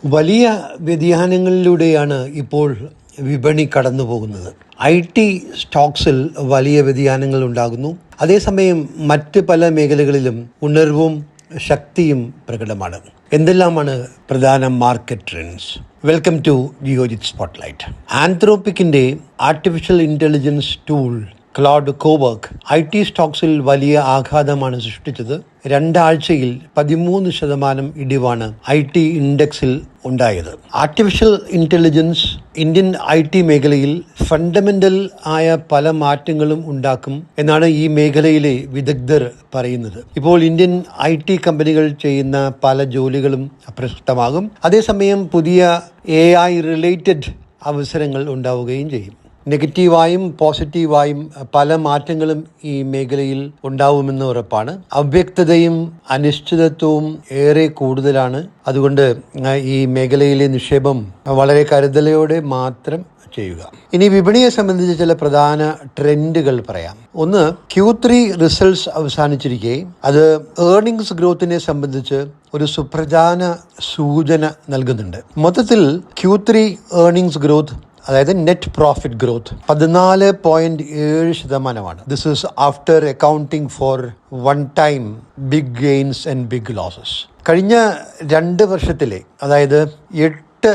വലിയ വ്യതിയാനങ്ങളിലൂടെയാണ് ഇപ്പോൾ വിപണി കടന്നു പോകുന്നത്. IT സ്റ്റോക്സിൽ വലിയ വ്യതിയാനങ്ങൾ ഉണ്ടാകുന്നു. അതേസമയം മറ്റ് പല മേഖലകളിലും ഉണർവും ശക്തിയും പ്രകടമാണ്. എന്തെല്ലാമാണ് പ്രധാന market trends? Welcome to Geojit spotlight. ആന്ത്രോപിക്കിന്റെ artificial intelligence tool Claude Cowork IT സ്റ്റോക്സിൽ വലിയ ആഘാതമാണ് സൃഷ്ടിച്ചത്. 2 ആഴ്ചയിൽ 13% ഇടിവാണ് IT ഇൻഡെക്സിൽ ഉണ്ടായത്. ആർട്ടിഫിഷ്യൽ ഇന്റലിജൻസ് ഇന്ത്യൻ IT മേഖലയിൽ ഫണ്ടമെന്റൽ ആയ പല മാറ്റങ്ങളും ഉണ്ടാക്കും എന്നാണ് ഈ മേഖലയിലെ വിദഗ്ധർ പറയുന്നത്. ഇപ്പോൾ ഇന്ത്യൻ IT കമ്പനികൾ ചെയ്യുന്ന പല ജോലികളും അപ്രസക്തമാകും. അതേസമയം പുതിയ AI റിലേറ്റഡ് അവസരങ്ങൾ ഉണ്ടാവുകയും ചെയ്യും. നെഗറ്റീവായും പോസിറ്റീവായും പല മാറ്റങ്ങളും ഈ മേഖലയിൽ ഉണ്ടാവുമെന്ന് ഉറപ്പാണ്. അവ്യക്തതയും അനിശ്ചിതത്വവും ഏറെ കൂടുതലാണ്. അതുകൊണ്ട് ഈ മേഖലയിലെ നിക്ഷേപം വളരെ കരുതലോടെ മാത്രം ചെയ്യുക. ഇനി വിപണിയെ സംബന്ധിച്ച് ചില പ്രധാന ട്രെൻഡുകൾ പറയാം. ഒന്ന്, Q3 റിസൾട്ട്സ് അവസാനിച്ചിരിക്കെ അത് ഏർണിംഗ്സ് ഗ്രോത്തിനെ സംബന്ധിച്ച് ഒരു സുപ്രധാന സൂചന നൽകുന്നുണ്ട്. മൊത്തത്തിൽ Q3 ഏർണിംഗ്സ് ഗ്രോത്ത്, അതായത് net profit growth 14.7%. This is after accounting for one time big gains and big losses. കഴിഞ്ഞ 2 വർഷത്തിലെ, അതായത് 8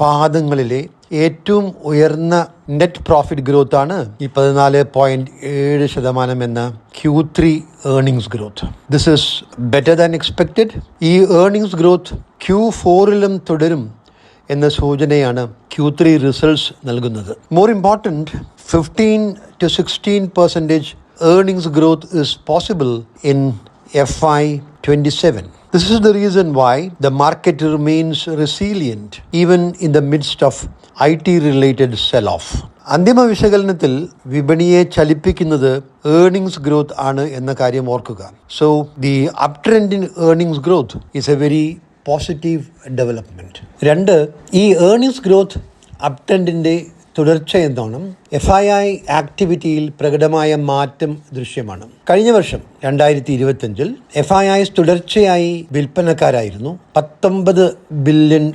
പാദങ്ങളിലെ ഏറ്റവും ഉയർന്ന നെറ്റ് പ്രോഫിറ്റ് ഗ്രോത്ത് ആണ് ഈ 14.7% എന്ന Q3 earnings growth. This is better than expected. ഈ ഏർണിംഗ്സ് ഗ്രോത്ത് Q4ലും തുടരും എന്ന സൂചനയാണ് Q3 റിസൾട്ട്സ് നൽകുന്നത്. More important, 15 to 16% earnings growth is possible in FY27. This is the reason why the market remains resilient even in the midst of IT-related sell-off. അന്തിമ വിശകലനത്തിൽ വിപണിയെ ചലിപ്പിക്കുന്നത് earnings growth ആണ് എന്ന കാര്യം ഓർക്കുക. So the up trend in earnings growth is A very positive development. 2, ഈ earnings growth up ട്രെൻഡിൻ്റെ തുടർച്ച എന്നോണം FII ആക്ടിവിറ്റിയിൽ പ്രകടമായ മാറ്റം ദൃശ്യമാണ്. കഴിഞ്ഞ വർഷം 2025 FIIs തുടർച്ചയായി വിൽപ്പനക്കാരായിരുന്നു. $19 ബില്യൺ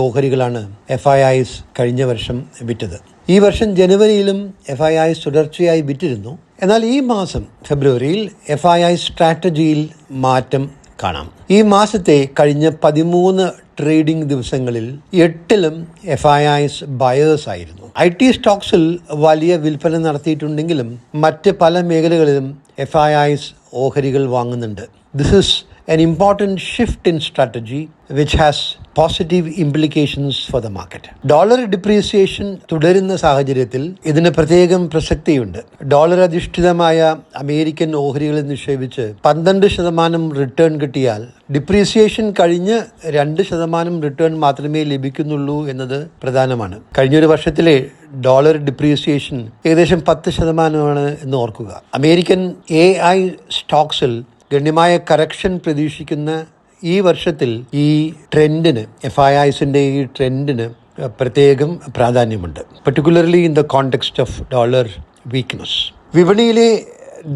ഓഹരികളാണ് FIIs കഴിഞ്ഞ വർഷം വിറ്റത്. ഈ വർഷം ജനുവരിയിലും FIIs തുടർച്ചയായി വിറ്റിരുന്നു. എന്നാൽ ഈ മാസം ഫെബ്രുവരിയിൽ FII സ്ട്രാറ്റജിയിൽ മാറ്റം കാണാം. ഈ മാസത്തെ കഴിഞ്ഞ 13 ട്രേഡിംഗ് ദിവസങ്ങളിൽ 8ലും FIIs ബയേഴ്സ് ആയിരുന്നു. IT സ്റ്റോക്സിൽ വലിയ വിൽപ്പന നടത്തിയിട്ടുണ്ടെങ്കിലും മറ്റ് പല മേഖലകളിലും FIIs ഓഹരികൾ വാങ്ങുന്നുണ്ട്. This is an important shift in strategy which has positive implications for the market. Dollar depreciation തുടരുന്ന സാഹചര്യത്തിൽ ഇതിന് പ്രത്യേകം പ്രസക്തിയുണ്ട്. ഡോളർ അധിഷ്ഠിതമായ അമേരിക്കൻ ഓഹരികളിൽ നിക്ഷേപിച്ച് 12% റിട്ടേൺ കിട്ടിയാൽ ഡിപ്രീസിയേഷൻ കഴിഞ്ഞ് 2% റിട്ടേൺ മാത്രമേ ലഭിക്കുന്നുള്ളൂ എന്നത് പ്രധാനമാണ്. കഴിഞ്ഞൊരു വർഷത്തിലെ ഡോളർ ഡിപ്രീസിയേഷൻ ഏകദേശം 10% എന്ന് ഓർക്കുക. അമേരിക്കൻ AI സ്റ്റോക്സിൽ ഗണ്യമായ കറക്ഷൻ പ്രതീക്ഷിക്കുന്ന ഈ വർഷത്തിൽ ഈ ട്രെൻഡിന്, FIIസിൻ്റെ ഈ ട്രെൻഡിന് പ്രത്യേകം പ്രാധാന്യമുണ്ട്, particularly in the context of dollar weakness. വിപണിയിലെ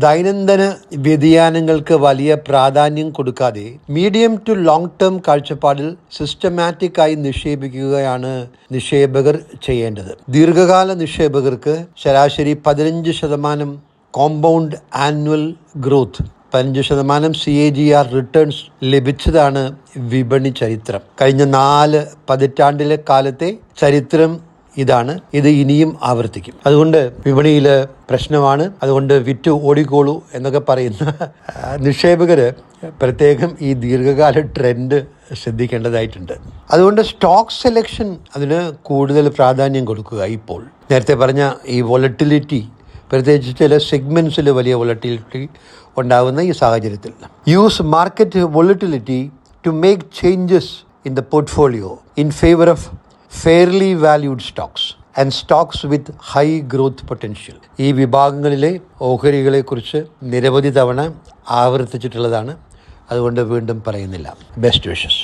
ദൈനംദിന വ്യതിയാനങ്ങൾക്ക് വലിയ പ്രാധാന്യം കൊടുക്കാതെ മീഡിയം ടു ലോങ് ടേം കാഴ്ചപ്പാടിൽ സിസ്റ്റമാറ്റിക് ആയി നിക്ഷേപിക്കുകയാണ് നിക്ഷേപകർ ചെയ്യേണ്ടത്. ദീർഘകാല നിക്ഷേപകർക്ക് ശരാശരി 15% compound annual growth, 15% CAGR returns ലഭിച്ചതാണ് വിപണി ചരിത്രം. കഴിഞ്ഞ 4 പതിറ്റാണ്ടിലെ കാലത്തെ ചരിത്രം ഇതാണ്. ഇത് ഇനിയും ആവർത്തിക്കും. അതുകൊണ്ട് വിപണിയിൽ പ്രശ്നമാണ്, അതുകൊണ്ട് വിറ്റ് ഓടിക്കോളൂ എന്നൊക്കെ പറയുന്ന നിക്ഷേപകർ പ്രത്യേകം ഈ ദീർഘകാല ട്രെൻഡ് ശ്രദ്ധിക്കേണ്ടതായിട്ടുണ്ട്. അതുകൊണ്ട് സ്റ്റോക്ക് സെലക്ഷൻ അതിന് കൂടുതൽ പ്രാധാന്യം കൊടുക്കുക. ഇപ്പോൾ നേരത്തെ പറഞ്ഞ ഈ വോളറ്റിലിറ്റി, പ്രത്യേകിച്ച് ചില സെഗ്മെൻറ്റ്സിൽ വലിയ വോളറ്റിലിറ്റി ഉണ്ടാകുന്ന ഈ സാഹചര്യത്തിൽ use market volatility to make changes in the portfolio in favour of fairly valued stocks and stocks with high growth potential. ഈ വിഭാഗങ്ങളിലെ ഓഹരികളെക്കുറിച്ച് നിരവധി തവണ ആവർത്തിച്ചിട്ടുള്ളതാണ്. അതുകൊണ്ട് വീണ്ടും പറയുന്നില്ല. Best wishes.